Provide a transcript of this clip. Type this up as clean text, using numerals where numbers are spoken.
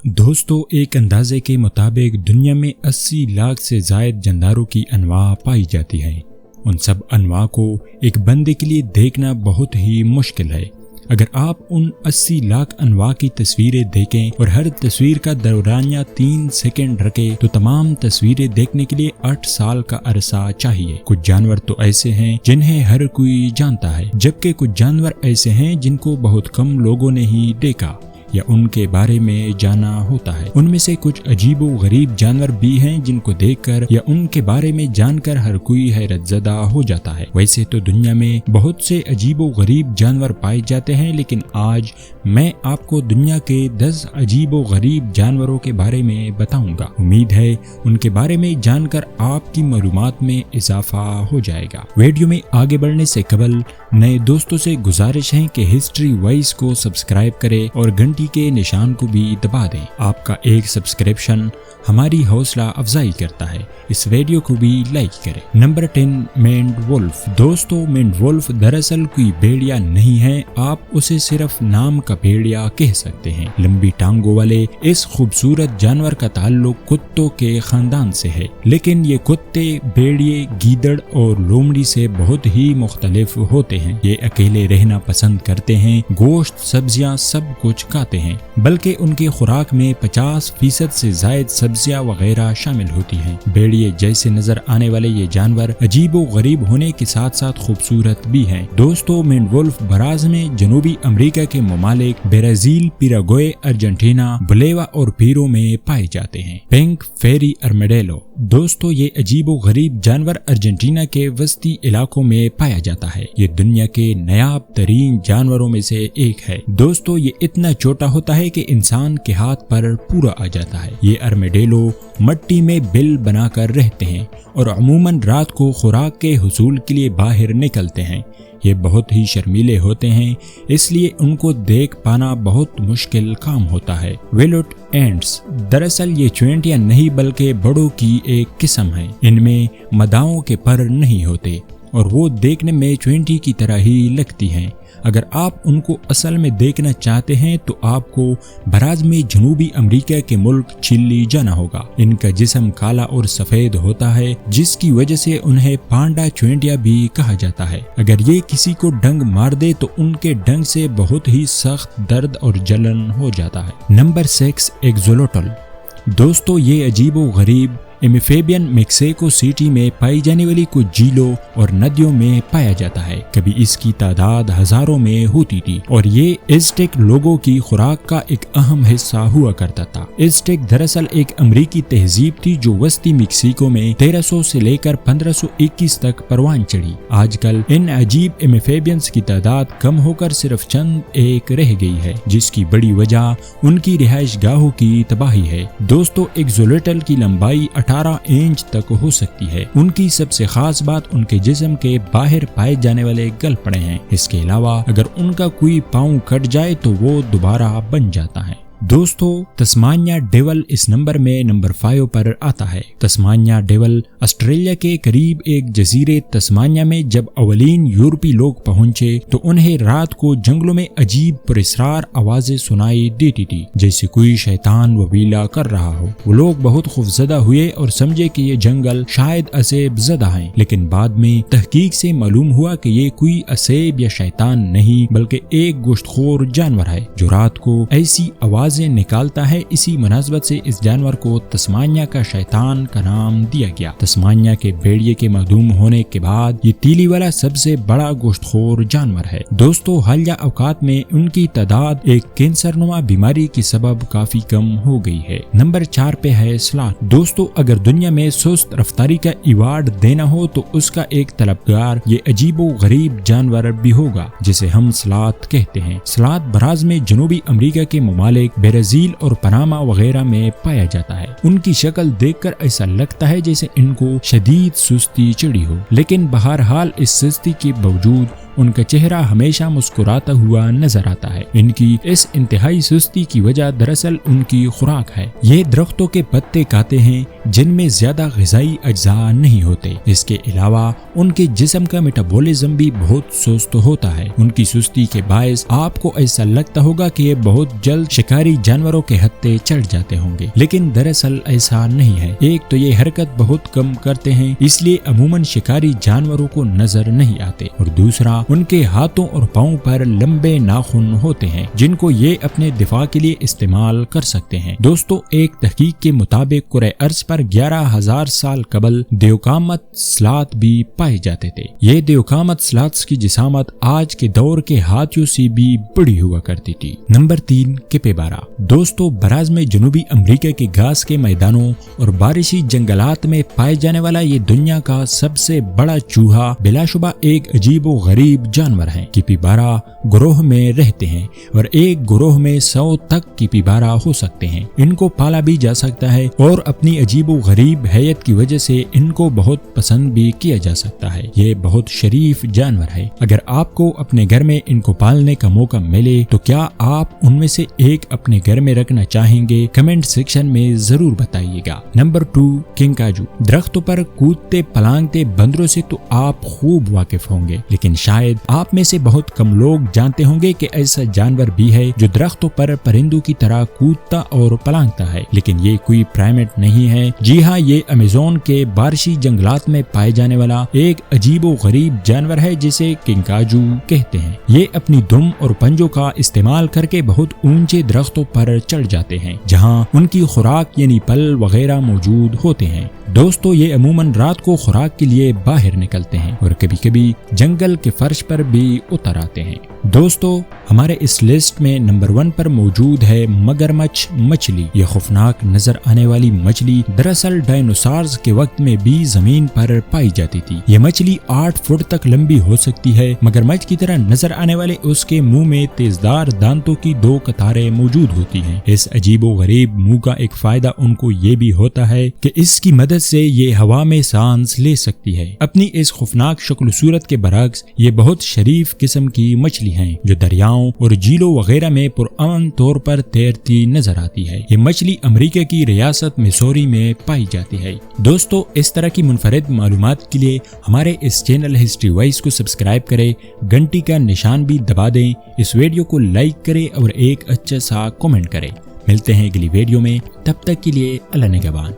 دوستو ایک اندازے کے مطابق دنیا میں 80 لاکھ سے زائد جانداروں کی انواع پائی جاتی ہیں۔ ان سب انواع کو ایک بندے کے لیے دیکھنا بہت ہی مشکل ہے۔ اگر آپ ان 80 لاکھ انواع کی تصویریں دیکھیں اور ہر تصویر کا دورانیہ 3 سیکنڈ رکھیں تو تمام تصویریں دیکھنے کے لیے 8 سال کا عرصہ چاہیے۔ کچھ جانور تو ایسے ہیں جنہیں ہر کوئی جانتا ہے، جبکہ کچھ جانور ایسے ہیں جن کو بہت کم لوگوں نے ہی دیکھا یا ان کے بارے میں جانا ہوتا ہے۔ ان میں سے کچھ عجیب و غریب جانور بھی ہیں جن کو دیکھ کر یا ان کے بارے میں جان کر ہر کوئی حیرت زدہ ہو جاتا ہے۔ ویسے تو دنیا میں بہت سے عجیب و غریب جانور پائے جاتے ہیں، لیکن آج میں آپ کو دنیا کے 10 عجیب و غریب جانوروں کے بارے میں بتاؤں گا۔ امید ہے ان کے بارے میں جان کر آپ کی معلومات میں اضافہ ہو جائے گا۔ ویڈیو میں آگے بڑھنے سے قبل نئے دوستوں سے گزارش ہے کہ ہسٹری وائس کو سبسکرائب کرے اور گھنٹی کے نشان کو بھی دبا دیں۔ آپ کا ایک سبسکرپشن ہماری حوصلہ افزائی کرتا ہے۔ اس ویڈیو کو بھی لائک کریں۔ نمبر 10 مینڈ وولف۔ دوستو مینڈ وولف دراصل کوئی بھیڑیا نہیں ہے، آپ اسے صرف نام کا بھیڑیا کہہ سکتے ہیں۔ لمبی ٹانگوں والے اس خوبصورت جانور کا تعلق کتوں کے خاندان سے ہے، لیکن یہ کتے بھیڑیے، گیدڑ اور لومڑی سے بہت ہی مختلف ہوتے ہیں۔ یہ اکیلے رہنا پسند کرتے ہیں، گوشت، سبزیاں سب کچھ کھاتے ہیں، بلکہ ان کی خوراک میں 50% سے زائد سبزیاں وغیرہ شامل ہوتی ہیں۔ بھیڑیے جیسے نظر آنے والے یہ جانور عجیب و غریب ہونے کے ساتھ ساتھ خوبصورت بھی ہیں۔ دوستو مینڈ وولف براعظم میں جنوبی امریکہ کے ممالک برازیل، پیراگوئے، ارجنٹینا، بولیوا اور پیرو میں پائے جاتے ہیں۔ Pink fairy armadillo. دوستو یہ عجیب و غریب جانور ارجنٹینا کے وسطی علاقوں میں پایا جاتا ہے۔ یہ دنیا کے نایاب ترین جانوروں میں سے ایک ہے۔ دوستو یہ اتنا چھوٹا ہوتا ہے کہ انسان کے ہاتھ پر پورا آ جاتا ہے۔ یہ ارمیڈیلو مٹی میں بل بنا کر رہتے ہیں اور عموماً رات کو خوراک کے حصول کے لیے باہر نکلتے ہیں۔ یہ بہت ہی شرمیلے ہوتے ہیں، اس لیے ان کو دیکھ پانا بہت مشکل کام ہوتا ہے۔ ویلوٹ اینٹس۔ دراصل یہ چوینٹیاں نہیں بلکہ بڑوں کی ایک قسم ہے۔ ان میں مداؤں کے پر نہیں ہوتے اور وہ دیکھنے میں چوینٹی کی طرح ہی لگتی ہیں۔ اگر آپ ان کو اصل میں دیکھنا چاہتے ہیں تو آپ کو براعظم میں جنوبی امریکہ کے ملک چلی جانا ہوگا۔ ان کا جسم کالا اور سفید ہوتا ہے، جس کی وجہ سے انہیں پانڈا چوینٹیا بھی کہا جاتا ہے۔ اگر یہ کسی کو ڈنگ مار دے تو ان کے ڈنگ سے بہت ہی سخت درد اور جلن ہو جاتا ہے۔ نمبر 6 ایکزولوٹل۔ دوستو یہ عجیب و غریب ایمیفیبین میکسیکو سٹی میں پائی جانے والی کچھ جھیلوں اور ندیوں میں پایا جاتا ہے۔ کبھی اس کی تعداد ہزاروں میں ہوتی تھی اور یہ ایزٹیک لوگوں کی خوراک کا ایک اہم حصہ ہوا کرتا تھا۔ ایزٹیک دراصل ایک امریکی تہذیب تھی جو وسطی میکسیکو میں 1300 سے لے کر 1521 تک پروان چڑھی۔ آج کل ان عجیب ایمیفیبینز کی تعداد کم ہو کر صرف چند ایک رہ گئی ہے، جس کی بڑی وجہ ان کی رہائش گاہوں کی تباہی ہے۔ دوستو ایکزولوٹل کی لمبائی 18 انچ تک ہو سکتی ہے۔ ان کی سب سے خاص بات ان کے جسم کے باہر پائے جانے والے گلپڑے ہیں۔ اس کے علاوہ اگر ان کا کوئی پاؤں کٹ جائے تو وہ دوبارہ بن جاتا ہے۔ دوستو تسمانیہ ڈیول اس نمبر 5 پر آتا ہے۔ تسمانیہ ڈیول آسٹریلیا کے قریب ایک جزیرے تسمانیہ میں جب اولین یورپی لوگ پہنچے تو انہیں رات کو جنگلوں میں عجیب پراسرار آوازیں سنائی دیتی تھی، جیسے کوئی شیطان وویلا کر رہا ہو۔ وہ لوگ بہت خوفزدہ ہوئے اور سمجھے کہ یہ جنگل شاید اسیب زدہ ہیں، لیکن بعد میں تحقیق سے معلوم ہوا کہ یہ کوئی اسیب یا شیطان نہیں بلکہ ایک گوشت خور جانور ہے جو رات کو ایسی آواز نکالتا ہے۔ اسی مناسبت سے اس جانور کو تسمانیہ کا شیطان کا نام دیا گیا۔ تسمانیہ کے بھیڑیے کے معدوم ہونے کے بعد یہ تیلی والا سب سے بڑا گوشت خور جانور ہے۔ دوستو حالیہ اوقات میں ان کی تعداد ایک کینسر نما بیماری کے سبب کافی کم ہو گئی ہے۔ نمبر 4 پہ ہے سلاث۔ دوستو اگر دنیا میں سست رفتاری کا ایوارڈ دینا ہو تو اس کا ایک طلبگار یہ عجیب و غریب جانور بھی ہوگا جسے ہم سلاث کہتے ہیں۔ سلاث براعظم میں جنوبی امریکہ کے ممالک برازیل اور پاناما وغیرہ میں پایا جاتا ہے۔ ان کی شکل دیکھ کر ایسا لگتا ہے جیسے ان کو شدید سستی چڑھی ہو، لیکن بہرحال اس سستی کے باوجود ان کا چہرہ ہمیشہ مسکراتا ہوا نظر آتا ہے۔ ان کی اس انتہائی سستی کی وجہ دراصل ان کی خوراک ہے۔ یہ درختوں کے پتے کھاتے ہیں جن میں زیادہ غذائی اجزاء نہیں ہوتے۔ اس کے علاوہ ان کے جسم کا میٹابولزم بھی بہت سست ہوتا ہے۔ ان کی سستی کے باعث آپ کو ایسا لگتا ہوگا کہ یہ بہت جلد شکاری جانوروں کے ہتھے چڑھ جاتے ہوں گے، لیکن دراصل ایسا نہیں ہے۔ ایک تو یہ حرکت بہت کم کرتے ہیں، اس لیے عموماً شکاری جانوروں کو نظر نہیں آتے، اور دوسرا ان کے ہاتھوں اور پاؤں پر لمبے ناخن ہوتے ہیں جن کو یہ اپنے دفاع کے لیے استعمال کر سکتے ہیں۔ دوستو، ایک تحقیق کے مطابق کرۂ ارض پر 11,000 سال قبل دیوقامت سلاتھ بھی پائے جاتے تھے۔ یہ دیوقامت سلاتھ کی جسامت آج کے دور کے ہاتھیوں سے بھی بڑی ہوا کرتی تھی۔ نمبر 3، کیپیبارا۔ دوستو، براعظم جنوبی امریکہ کے گھاس کے میدانوں اور بارشی جنگلات میں پائے جانے والا یہ دنیا کا سب سے بڑا چوہا بلا شبہ ایک عجیب و غریب جانور ہے۔ کیپیبارا گروہ میں رہتے ہیں اور ایک گروہ میں 100 تک کیپیبارا ہو سکتے ہیں۔ ان کو پالا بھی جا سکتا ہے اور اپنی عجیب و غریب حیت کی وجہ سے ان کو بہت پسند بھی کیا جا سکتا ہے۔ یہ بہت شریف جانور ہے۔ اگر آپ کو اپنے گھر میں ان کو پالنے کا موقع ملے تو کیا آپ ان میں سے ایک اپنے گھر میں رکھنا چاہیں گے؟ کمنٹ سیکشن میں ضرور بتائیے گا۔ نمبر 2، کنکاجو۔ درختوں پر کودتے پلانگتے بندروں سے تو آپ خوب واقف ہوں گے، لیکن شاید آپ میں سے بہت کم لوگ جانتے ہوں گے کہ ایسا جانور بھی ہے جو درختوں پر پرندوں کی طرح کودتا اور پلانگتا ہے، لیکن یہ کوئی پرائمیٹ نہیں ہے۔ جی ہاں، یہ امیزون کے بارشی جنگلات میں پائے جانے والا ایک عجیب و غریب جانور ہے جسے کنکاجو کہتے ہیں۔ یہ اپنی دم اور پنجوں کا استعمال کر کے بہت اونچے درختوں پر چڑھ جاتے ہیں جہاں ان کی خوراک یعنی پھل وغیرہ موجود ہوتے ہیں۔ دوستو، یہ عموماً رات کو خوراک کے لیے باہر نکلتے ہیں اور کبھی کبھی جنگل کے فرش پر بھی اتر آتے ہیں۔ دوستو، ہمارے اس لسٹ میں نمبر 1 پر موجود ہے مگرمچھ مچھلی۔ یہ خوفناک نظر آنے والی مچھلی دراصل ڈائنوسارز کے وقت میں بھی زمین پر پائی جاتی تھی۔ یہ مچھلی 8 فٹ تک لمبی ہو سکتی ہے۔ مگرمچھ کی طرح نظر آنے والے اس کے منہ میں تیزدار دانتوں کی 2 قطاریں موجود ہوتی ہیں۔ اس عجیب و غریب منہ کا ایک فائدہ ان کو یہ بھی ہوتا ہے کہ اس کی مدد سے یہ ہوا میں سانس لے سکتی ہے۔ اپنی اس خوفناک شکل و صورت کے برعکس یہ بہت شریف قسم کی مچھلی ہیں جو دریاؤں اور جھیلوں وغیرہ میں پرامن طور پر تیرتی نظر آتی ہے۔ یہ مچھلی امریکہ کی ریاست میسوری میں پائی جاتی ہے۔ دوستو، اس طرح کی منفرد معلومات کے لیے ہمارے اس چینل ہسٹری وائز کو سبسکرائب کریں، گھنٹی کا نشان بھی دبا دیں، اس ویڈیو کو لائک کریں اور ایک اچھا سا کمنٹ کریں۔ ملتے ہیں اگلی ویڈیو میں، تب تک کے لیے اللہ نگہبان۔